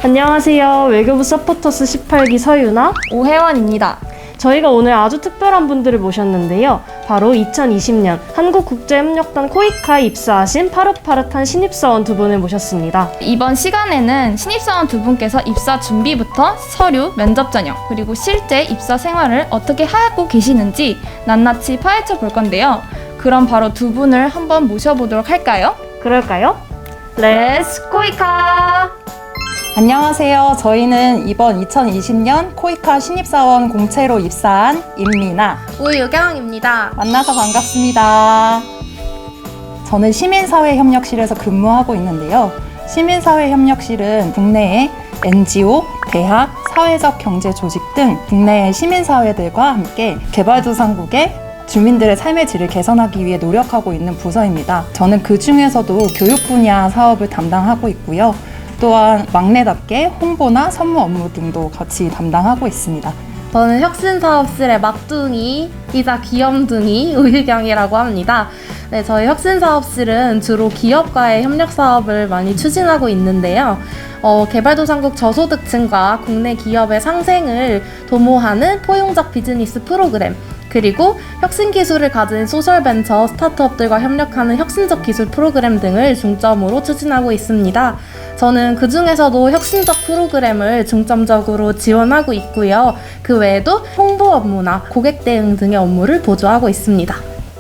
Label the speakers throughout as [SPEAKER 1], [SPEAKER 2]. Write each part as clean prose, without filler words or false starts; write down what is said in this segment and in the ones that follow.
[SPEAKER 1] 안녕하세요. 외교부 서포터스 18기 서유나
[SPEAKER 2] 오혜원입니다.
[SPEAKER 1] 저희가 오늘 아주 특별한 분들을 모셨는데요. 바로 2020년 한국국제협력단 코이카에 입사하신 파릇파릇한 신입사원 두 분을 모셨습니다.
[SPEAKER 2] 이번 시간에는 신입사원 두 분께서 입사 준비부터 서류, 면접 전형, 그리고 실제 입사 생활을 어떻게 하고 계시는지 낱낱이 파헤쳐 볼 건데요. 그럼 바로 두 분을 한번 모셔보도록 할까요?
[SPEAKER 1] 그럴까요?
[SPEAKER 2] 렛츠 코이카!
[SPEAKER 3] 안녕하세요. 저희는 이번 2020년 코이카 신입사원 공채로 입사한 임미나,
[SPEAKER 4] 우유경입니다.
[SPEAKER 3] 만나서 반갑습니다. 저는 시민사회협력실에서 근무하고 있는데요. 시민사회협력실은 국내의 NGO, 대학, 사회적 경제조직 등 국내의 시민사회들과 함께 개발도상국의 주민들의 삶의 질을 개선하기 위해 노력하고 있는 부서입니다. 저는 그 중에서도 교육 분야 사업을 담당하고 있고요. 또한 막내답게 홍보나 선무 업무 등도 같이 담당하고 있습니다.
[SPEAKER 4] 저는 혁신사업실의 막둥이이자 귀염둥이 우유경이라고 합니다. 네, 저희 혁신사업실은 주로 기업과의 협력 사업을 많이 추진하고 있는데요. 개발도상국 저소득층과 국내 기업의 상생을 도모하는 포용적 비즈니스 프로그램, 그리고 혁신 기술을 가진 소셜벤처 스타트업들과 협력하는 혁신적 기술 프로그램 등을 중점으로 추진하고 있습니다. 저는 그 중에서도 혁신적 프로그램을 중점적으로 지원하고 있고요. 그 외에도 홍보 업무나 고객 대응 등의 업무를 보조하고 있습니다.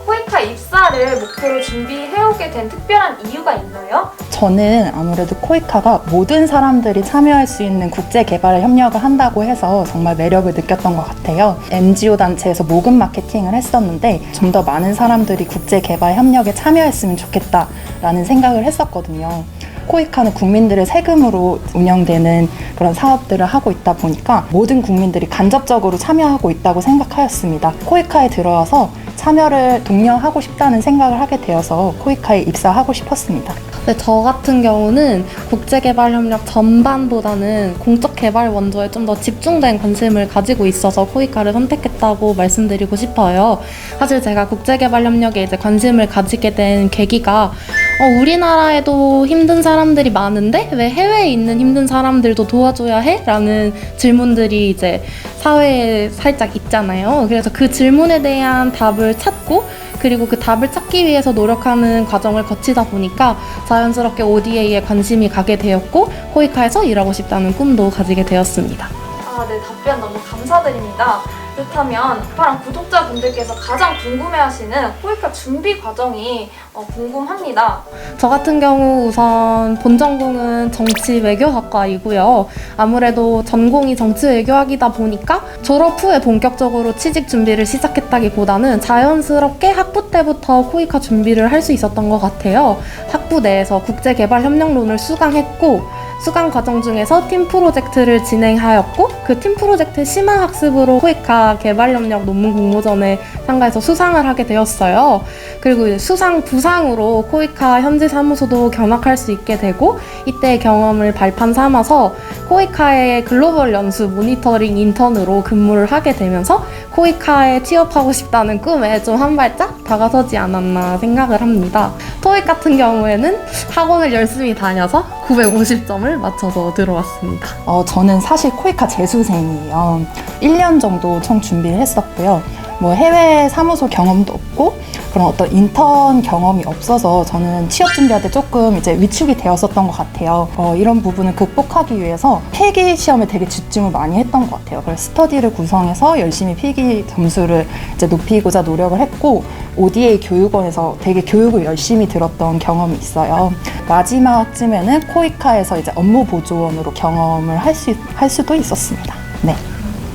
[SPEAKER 5] 코이카 입사를 목표로 준비해오게 된 특별한 이유가 있나요?
[SPEAKER 3] 저는 아무래도 코이카가 모든 사람들이 참여할 수 있는 국제개발 협력을 한다고 해서 정말 매력을 느꼈던 것 같아요. NGO 단체에서 모금 마케팅을 했었는데 좀 더 많은 사람들이 국제개발 협력에 참여했으면 좋겠다라는 생각을 했었거든요. 코이카는 국민들의 세금으로 운영되는 그런 사업들을 하고 있다 보니까 모든 국민들이 간접적으로 참여하고 있다고 생각하였습니다. 코이카에 들어와서 참여를 독려하고 싶다는 생각을 하게 되어서 코이카에 입사하고 싶었습니다.
[SPEAKER 4] 네, 저 같은 경우는 국제개발협력 전반보다는 공적개발 원조에 좀 더 집중된 관심을 가지고 있어서 코이카를 선택했다고 말씀드리고 싶어요. 사실 제가 국제개발협력에 이제 관심을 가지게 된 계기가 우리나라에도 힘든 사람들이 많은데 왜 해외에 있는 힘든 사람들도 도와줘야 해? 라는 질문들이 이제 사회에 살짝 있잖아요. 그래서 그 질문에 대한 답을 찾고 그리고 그 답을 찾기 위해서 노력하는 과정을 거치다 보니까 자연스럽게 ODA에 관심이 가게 되었고 코이카에서 일하고 싶다는 꿈도 가지게 되었습니다.
[SPEAKER 5] 네, 답변 너무 감사드립니다. 그렇다면 파랑 구독자분들께서 가장 궁금해하시는 코이카 준비 과정이 궁금합니다.
[SPEAKER 4] 저 같은 경우 우선 본 전공은 정치외교학과이고요. 아무래도 전공이 정치외교학이다 보니까 졸업 후에 본격적으로 취직 준비를 시작했다기보다는 자연스럽게 학부 때부터 코이카 준비를 할 수 있었던 것 같아요. 학부 내에서 국제개발협력론을 수강했고 수강 과정 중에서 팀 프로젝트를 진행하였고 그 팀 프로젝트 심화학습으로 코이카 개발협력 논문 공모전에 참가해서 수상을 하게 되었어요. 그리고 수상 부상으로 코이카 현지 사무소도 견학할 수 있게 되고 이때 경험을 발판 삼아서 코이카의 글로벌 연수 모니터링 인턴으로 근무를 하게 되면서 코이카에 취업하고 싶다는 꿈에 좀 한 발짝 다가서지 않았나 생각을 합니다. 토익 같은 경우에는 학원을 열심히 다녀서 950점을 맞춰서 들어왔습니다.
[SPEAKER 3] 저는 사실 코이카 재수생이에요. 1년 정도 총 준비를 했었고요. 해외 사무소 경험도 없고 그런 어떤 인턴 경험이 없어서 저는 취업 준비할 때 조금 이제 위축이 되었었던 것 같아요. 이런 부분을 극복하기 위해서 필기 시험에 되게 집중을 많이 했던 것 같아요. 그래서 스터디를 구성해서 열심히 필기 점수를 이제 높이고자 노력을 했고 ODA 교육원에서 되게 교육을 열심히 들었던 경험이 있어요. 마지막쯤에는 코이카에서 이제 업무 보조원으로 경험을 할 수도 있었습니다. 네.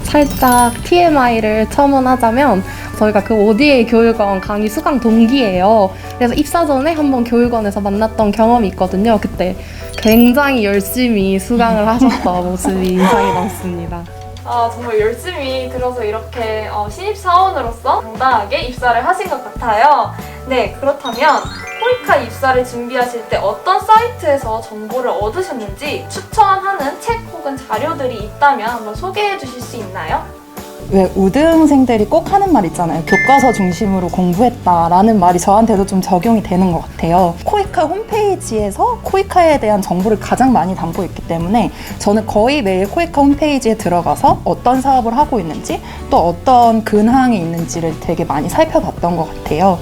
[SPEAKER 4] 살짝 TMI를 첨언하자면 저희가 그 ODA 교육원 강의 수강 동기예요. 그래서 입사 전에 한번 교육원에서 만났던 경험이 있거든요. 그때 굉장히 열심히 수강을 하셨던 모습이 인상이 남습니다.
[SPEAKER 5] 정말 열심히 들어서 이렇게 신입사원으로서 당당하게 입사를 하신 것 같아요. 네, 그렇다면 코이카 입사를 준비하실 때 어떤 사이트에서 정보를 얻으셨는지 추천하는 책 혹은 자료들이 있다면 한번 소개해 주실 수 있나요?
[SPEAKER 3] 왜 우등생들이 꼭 하는 말 있잖아요. 교과서 중심으로 공부했다라는 말이 저한테도 좀 적용이 되는 것 같아요. 코이카 홈페이지에서 코이카에 대한 정보를 가장 많이 담고 있기 때문에 저는 거의 매일 코이카 홈페이지에 들어가서 어떤 사업을 하고 있는지 또 어떤 근황이 있는지를 되게 많이 살펴봤던 것 같아요.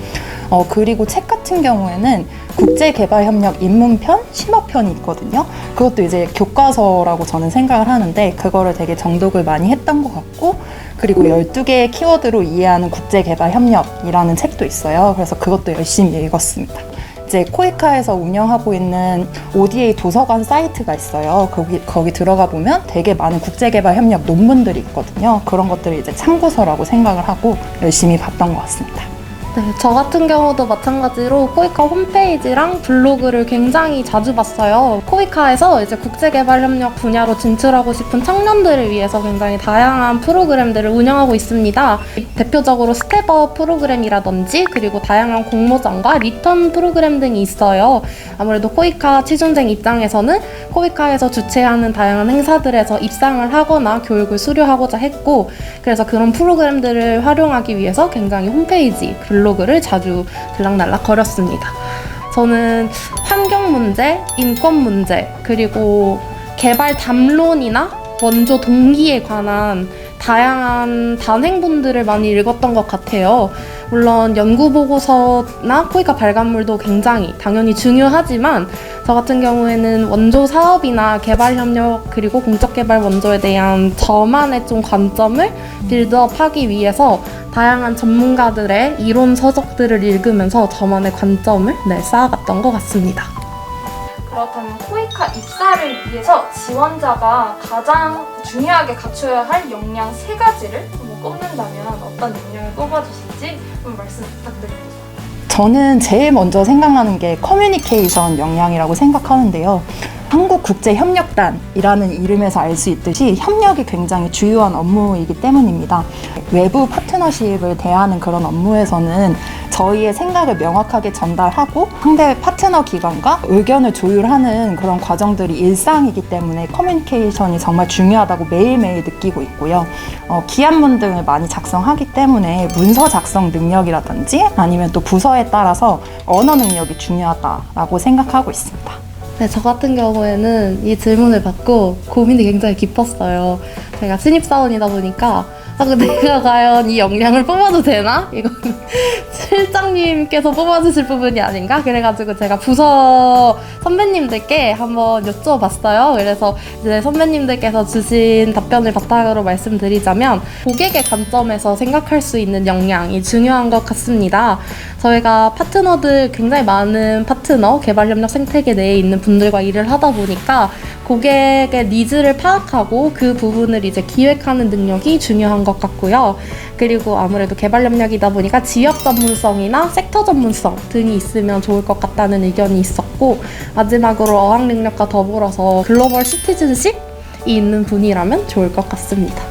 [SPEAKER 3] 그리고 책 같은 경우에는 국제개발협력 입문편, 심화편이 있거든요. 그것도 이제 교과서라고 저는 생각을 하는데 그거를 되게 정독을 많이 했던 것 같고, 그리고 12개의 키워드로 이해하는 국제개발협력이라는 책도 있어요. 그래서 그것도 열심히 읽었습니다. 이제 코이카에서 운영하고 있는 ODA 도서관 사이트가 있어요. 거기 들어가 보면 되게 많은 국제개발협력 논문들이 있거든요. 그런 것들을 이제 참고서라고 생각을 하고 열심히 봤던 것 같습니다.
[SPEAKER 4] 네, 저 같은 경우도 마찬가지로 코이카 홈페이지랑 블로그를 굉장히 자주 봤어요. 코이카에서 이제 국제개발협력 분야로 진출하고 싶은 청년들을 위해서 굉장히 다양한 프로그램들을 운영하고 있습니다. 대표적으로 스텝업 프로그램이라든지 그리고 다양한 공모전과 리턴 프로그램 등이 있어요. 아무래도 코이카 취준생 입장에서는 코이카에서 주최하는 다양한 행사들에서 입상을 하거나 교육을 수료하고자 했고, 그래서 그런 프로그램들을 활용하기 위해서 굉장히 홈페이지, 블로그를 자주 들락날락 거렸습니다. 저는 환경 문제, 인권 문제, 그리고 개발 담론이나 원조 동기에 관한 다양한 단행본들을 많이 읽었던 것 같아요. 물론 연구보고서나 코이카 발간물도 굉장히 당연히 중요하지만 저 같은 경우에는 원조 사업이나 개발협력 그리고 공적개발 원조에 대한 저만의 좀 관점을 빌드업하기 위해서 다양한 전문가들의 이론 서적들을 읽으면서 저만의 관점을 쌓아갔던 것 같습니다.
[SPEAKER 5] 그렇다면 코이카 입사를 위해서 지원자가 가장 중요하게 갖춰야 할 역량 3가지를 한번 꼽는다면 어떤 역량을 꼽아주실지 한번 말씀 부탁드립니다.
[SPEAKER 3] 저는 제일 먼저 생각나는 게 커뮤니케이션 역량이라고 생각하는데요. 한국국제협력단이라는 이름에서 알 수 있듯이 협력이 굉장히 주요한 업무이기 때문입니다. 외부 파트너십을 대하는 그런 업무에서는 저희의 생각을 명확하게 전달하고 상대 파트너 기관과 의견을 조율하는 그런 과정들이 일상이기 때문에 커뮤니케이션이 정말 중요하다고 매일매일 느끼고 있고요. 기한문 등을 많이 작성하기 때문에 문서 작성 능력이라든지 아니면 또 부서에 따라서 언어 능력이 중요하다라고 생각하고 있습니다.
[SPEAKER 4] 네, 저 같은 경우에는 이 질문을 받고 고민이 굉장히 깊었어요. 제가 신입사원이다 보니까 내가 과연 이 역량을 뽑아도 되나? 이건 실장님께서 뽑아주실 부분이 아닌가? 그래가지고 제가 부서 선배님들께 한번 여쭤봤어요. 그래서 이제 선배님들께서 주신 답변을 바탕으로 말씀드리자면 고객의 관점에서 생각할 수 있는 역량이 중요한 것 같습니다. 저희가 파트너들 굉장히 많은 파트너, 개발협력 생태계 내에 있는 분들과 일을 하다 보니까 고객의 니즈를 파악하고 그 부분을 이제 기획하는 능력이 중요한 것 같고요. 그리고 아무래도 개발협력이다 보니까 지역 전문성이나 섹터 전문성 등이 있으면 좋을 것 같다는 의견이 있었고, 마지막으로 어학 능력과 더불어서 글로벌 시티즌십이 있는 분이라면 좋을 것 같습니다.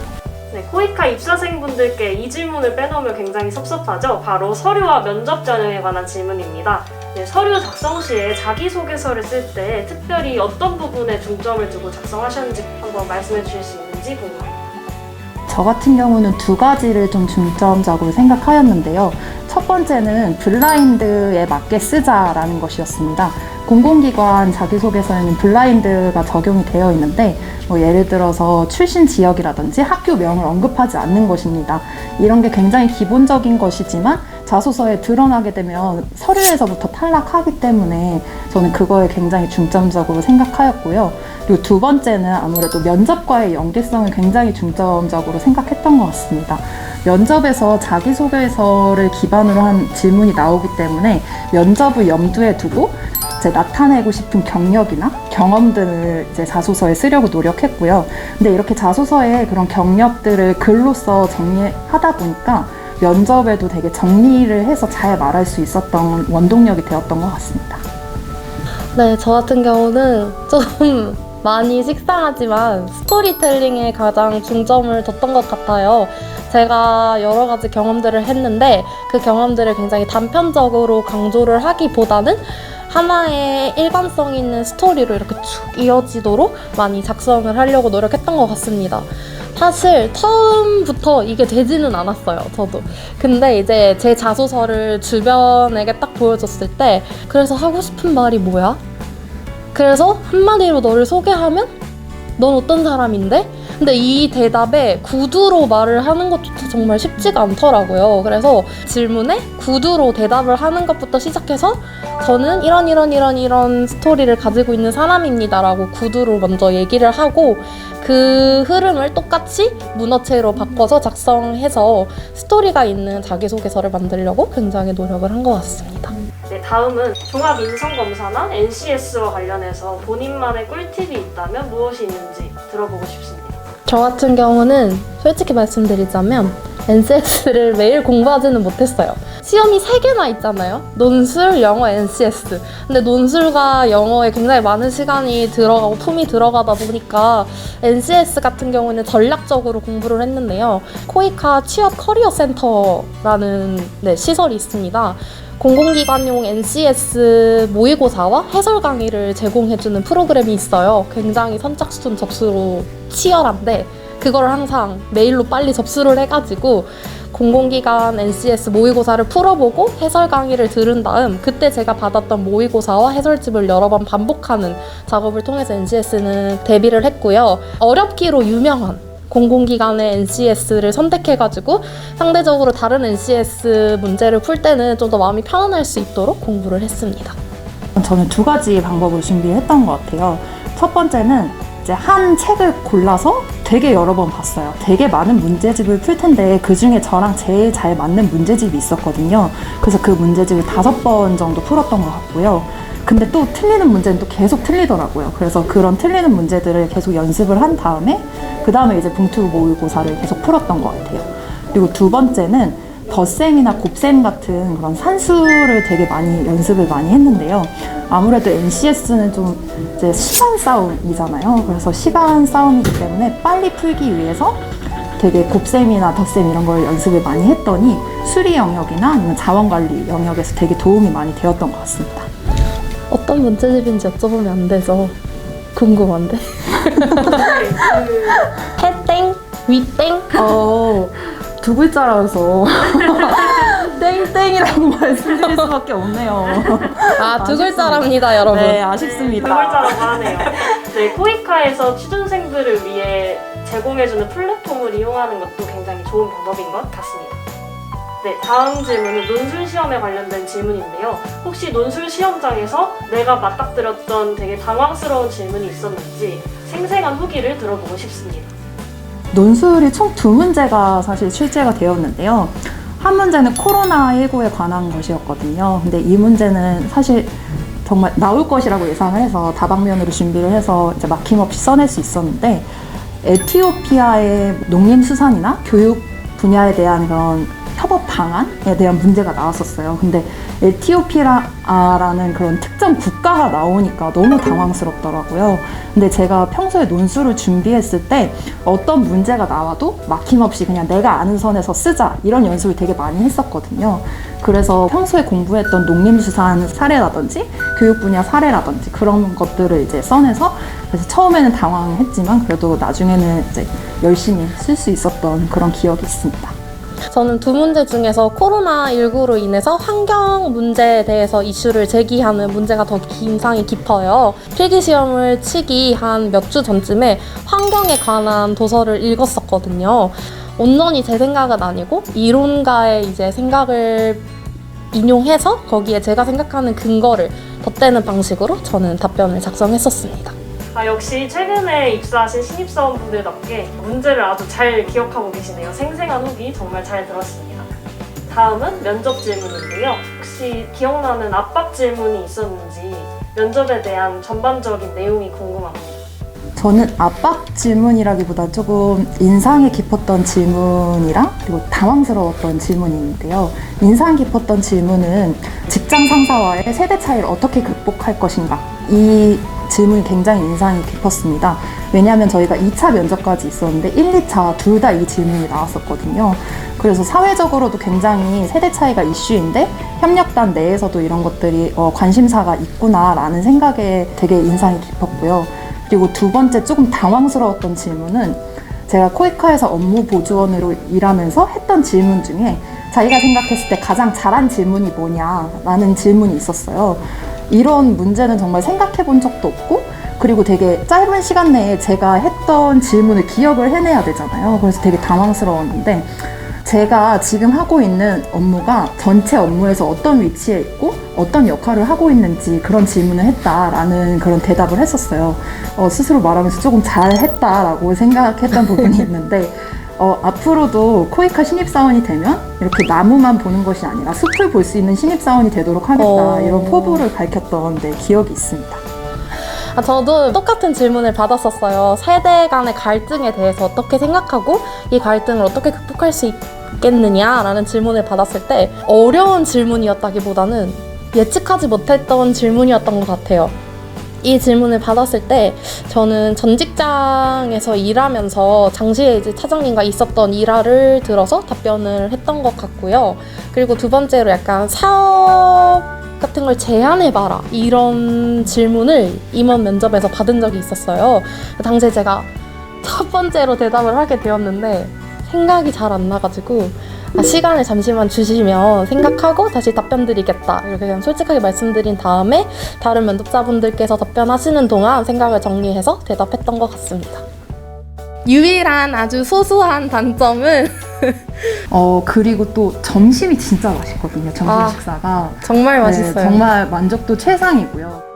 [SPEAKER 1] 네, 코이카 입사생분들께 이 질문을 빼놓으면 굉장히 섭섭하죠. 바로 서류와 면접 전형에 관한 질문입니다. 네, 서류 작성 시에 자기소개서를 쓸 때 특별히 어떤 부분에 중점을 두고 작성하셨는지 한번 말씀해 주실 수 있는지 궁금합니다.
[SPEAKER 3] 저 같은 경우는 2가지를 좀 중점적으로 생각하였는데요. 첫 번째는 블라인드에 맞게 쓰자라는 것이었습니다. 공공기관 자기소개서에는 블라인드가 적용이 되어 있는데 예를 들어서 출신 지역이라든지 학교명을 언급하지 않는 것입니다. 이런 게 굉장히 기본적인 것이지만 자소서에 드러나게 되면 서류에서부터 탈락하기 때문에 저는 그거에 굉장히 중점적으로 생각하였고요. 그리고 2번째는 아무래도 면접과의 연계성을 굉장히 중점적으로 생각했던 것 같습니다. 면접에서 자기소개서를 기반으로 한 질문이 나오기 때문에 면접을 염두에 두고 이제 나타내고 싶은 경력이나 경험 등을 이제 자소서에 쓰려고 노력했고요. 근데 이렇게 자소서에 그런 경력들을 글로써 정리하다 보니까 면접에도 되게 정리를 해서 잘 말할 수 있었던 원동력이 되었던 것 같습니다.
[SPEAKER 4] 네, 저 같은 경우는 좀 많이 식상하지만 스토리텔링에 가장 중점을 뒀던 것 같아요. 제가 여러 가지 경험들을 했는데 그 경험들을 굉장히 단편적으로 강조를 하기보다는 하나의 일관성 있는 스토리로 이렇게 쭉 이어지도록 많이 작성을 하려고 노력했던 것 같습니다. 사실 처음부터 이게 되지는 않았어요, 저도. 근데 이제 제 자소서를 주변에게 딱 보여줬을 때 그래서 하고 싶은 말이 뭐야? 그래서 한마디로 너를 소개하면 넌 어떤 사람인데? 근데 이 대답에 구두로 말을 하는 것조차 정말 쉽지가 않더라고요. 그래서 질문에 구두로 대답을 하는 것부터 시작해서 저는 이런 스토리를 가지고 있는 사람입니다 라고 구두로 먼저 얘기를 하고 그 흐름을 똑같이 문어체로 바꿔서 작성해서 스토리가 있는 자기소개서를 만들려고 굉장히 노력을 한 것 같습니다.
[SPEAKER 1] 네, 다음은 종합인성검사나 NCS와 관련해서 본인만의 꿀팁이 있다면 무엇이 있는지 들어보고 싶습니다.
[SPEAKER 4] 저 같은 경우는 솔직히 말씀드리자면 NCS를 매일 공부하지는 못했어요. 시험이 3개나 있잖아요. 논술, 영어, NCS. 근데 논술과 영어에 굉장히 많은 시간이 들어가고 품이 들어가다 보니까 NCS 같은 경우는 전략적으로 공부를 했는데요. 코이카 취업 커리어 센터라는 시설이 있습니다. 공공기관용 NCS 모의고사와 해설 강의를 제공해주는 프로그램이 있어요. 굉장히 선착순 접수로 치열한데 그걸 항상 메일로 빨리 접수를 해가지고 공공기관 NCS 모의고사를 풀어보고 해설 강의를 들은 다음 그때 제가 받았던 모의고사와 해설집을 여러 번 반복하는 작업을 통해서 NCS는 대비를 했고요. 어렵기로 유명한 공공기관의 NCS를 선택해가지고 상대적으로 다른 NCS 문제를 풀 때는 좀 더 마음이 편안할 수 있도록 공부를 했습니다.
[SPEAKER 3] 저는 2가지 방법을 준비했던 것 같아요. 첫 번째는 이제 한 책을 골라서 되게 여러 번 봤어요. 되게 많은 문제집을 풀 텐데 그 중에 저랑 제일 잘 맞는 문제집이 있었거든요. 그래서 그 문제집을 5번 정도 풀었던 것 같고요. 근데 또 틀리는 문제는 또 계속 틀리더라고요. 그래서 그런 틀리는 문제들을 계속 연습을 한 다음에 그 다음에 이제 봉투 모의고사를 계속 풀었던 것 같아요. 그리고 2번째는 덧셈이나 곱셈 같은 그런 산수를 되게 많이 연습을 많이 했는데요. 아무래도 NCS는 좀 이제 시간 싸움이잖아요. 그래서 시간 싸움이기 때문에 빨리 풀기 위해서 되게 곱셈이나 덧셈 이런 걸 연습을 많이 했더니 수리 영역이나 아니면 자원관리 영역에서 되게 도움이 많이 되었던 것 같습니다.
[SPEAKER 4] 어떤 문제집인지 여쭤보면 안 돼서 궁금한데. 해땡, 위땡.
[SPEAKER 3] 2글자라서 땡땡이라고 말씀드릴 수밖에 없네요.
[SPEAKER 4] 아, 2글자랍니다, 여러분.
[SPEAKER 3] 네,
[SPEAKER 1] 두
[SPEAKER 3] 아쉽습니다.
[SPEAKER 1] 글자라고 하네요. 네, 코이카에서 취준생들을 위해 제공해주는 플랫폼을 이용하는 것도 굉장히 좋은 방법인 것 같습니다. 네, 다음 질문은 논술 시험에 관련된 질문인데요. 혹시 논술 시험장에서 내가 맞닥뜨렸던 되게 당황스러운 질문이 있었는지 생생한 후기를 들어보고 싶습니다.
[SPEAKER 3] 논술이 총 2문제가 사실 출제가 되었는데요. 한 문제는 코로나19에 관한 것이었거든요. 근데 이 문제는 사실 정말 나올 것이라고 예상을 해서 다방면으로 준비를 해서 이제 막힘없이 써낼 수 있었는데 에티오피아의 농림수산이나 교육 분야에 대한 그런 협업 방안에 대한 문제가 나왔었어요. 근데 에티오피아라는 그런 특정 국가가 나오니까 너무 당황스럽더라고요. 근데 제가 평소에 논술을 준비했을 때 어떤 문제가 나와도 막힘없이 그냥 내가 아는 선에서 쓰자 이런 연습을 되게 많이 했었거든요. 그래서 평소에 공부했던 농림수산 사례라든지 교육 분야 사례라든지 그런 것들을 이제 써내서 그래서 처음에는 당황했지만 그래도 나중에는 이제 열심히 쓸 수 있었던 그런 기억이 있습니다.
[SPEAKER 4] 저는 2문제 중에서 코로나19로 인해서 환경 문제에 대해서 이슈를 제기하는 문제가 더 인상이 깊어요. 필기시험을 치기 한 몇 주 전쯤에 환경에 관한 도서를 읽었었거든요. 온전히 제 생각은 아니고 이론가의 이제 생각을 인용해서 거기에 제가 생각하는 근거를 덧대는 방식으로 저는 답변을 작성했었습니다.
[SPEAKER 1] 역시 최근에 입사하신 신입사원분들답게 문제를 아주 잘 기억하고 계시네요. 생생한 후기 정말 잘 들었습니다. 다음은 면접 질문인데요. 혹시 기억나는 압박 질문이 있었는지 면접에 대한 전반적인 내용이 궁금합니다.
[SPEAKER 3] 저는 압박 질문이라기보다 조금 인상이 깊었던 질문이랑 그리고 당황스러웠던 질문이 있는데요. 인상 깊었던 질문은 직장 상사와의 세대 차이를 어떻게 극복할 것인가 이 질문이 굉장히 인상이 깊었습니다. 왜냐하면 저희가 2차 면접까지 있었는데 1, 2차 둘 다 이 질문이 나왔었거든요. 그래서 사회적으로도 굉장히 세대 차이가 이슈인데 협력단 내에서도 이런 것들이 관심사가 있구나라는 생각에 되게 인상이 깊었고요. 그리고 두 번째 조금 당황스러웠던 질문은 제가 코이카에서 업무 보조원으로 일하면서 했던 질문 중에 자기가 생각했을 때 가장 잘한 질문이 뭐냐라는 질문이 있었어요. 이런 문제는 정말 생각해 본 적도 없고, 그리고 되게 짧은 시간 내에 제가 했던 질문을 기억을 해내야 되잖아요. 그래서 되게 당황스러웠는데, 제가 지금 하고 있는 업무가 전체 업무에서 어떤 위치에 있고 어떤 역할을 하고 있는지 그런 질문을 했다라는 그런 대답을 했었어요. 스스로 말하면서 조금 잘했다라고 생각했던 부분이 있는데, 앞으로도 코이카 신입사원이 되면 이렇게 나무만 보는 것이 아니라 숲을 볼 수 있는 신입사원이 되도록 하겠다, 이런 포부를 밝혔던 기억이 있습니다.
[SPEAKER 4] 저도 똑같은 질문을 받았었어요. 세대 간의 갈등에 대해서 어떻게 생각하고 이 갈등을 어떻게 극복할 수 있겠느냐라는 질문을 받았을 때 어려운 질문이었다기보다는 예측하지 못했던 질문이었던 것 같아요. 이 질문을 받았을 때 저는 전 직장에서 일하면서 당시에 이제 차장님과 있었던 일화를 들어서 답변을 했던 것 같고요. 그리고 두 번째로 약간 사업 같은 걸 제안해봐라, 이런 질문을 임원 면접에서 받은 적이 있었어요. 당시에 제가 첫 번째로 대답을 하게 되었는데 생각이 잘 안 나가지고 시간을 잠시만 주시면 생각하고 다시 답변 드리겠다, 이렇게 그냥 솔직하게 말씀드린 다음에 다른 면접자분들께서 답변하시는 동안 생각을 정리해서 대답했던 것 같습니다. 유일한 아주 소소한 단점은
[SPEAKER 3] 그리고 또 점심이 진짜 맛있거든요. 점심 식사가
[SPEAKER 4] 정말 맛있어요.
[SPEAKER 3] 정말 만족도 최상이고요.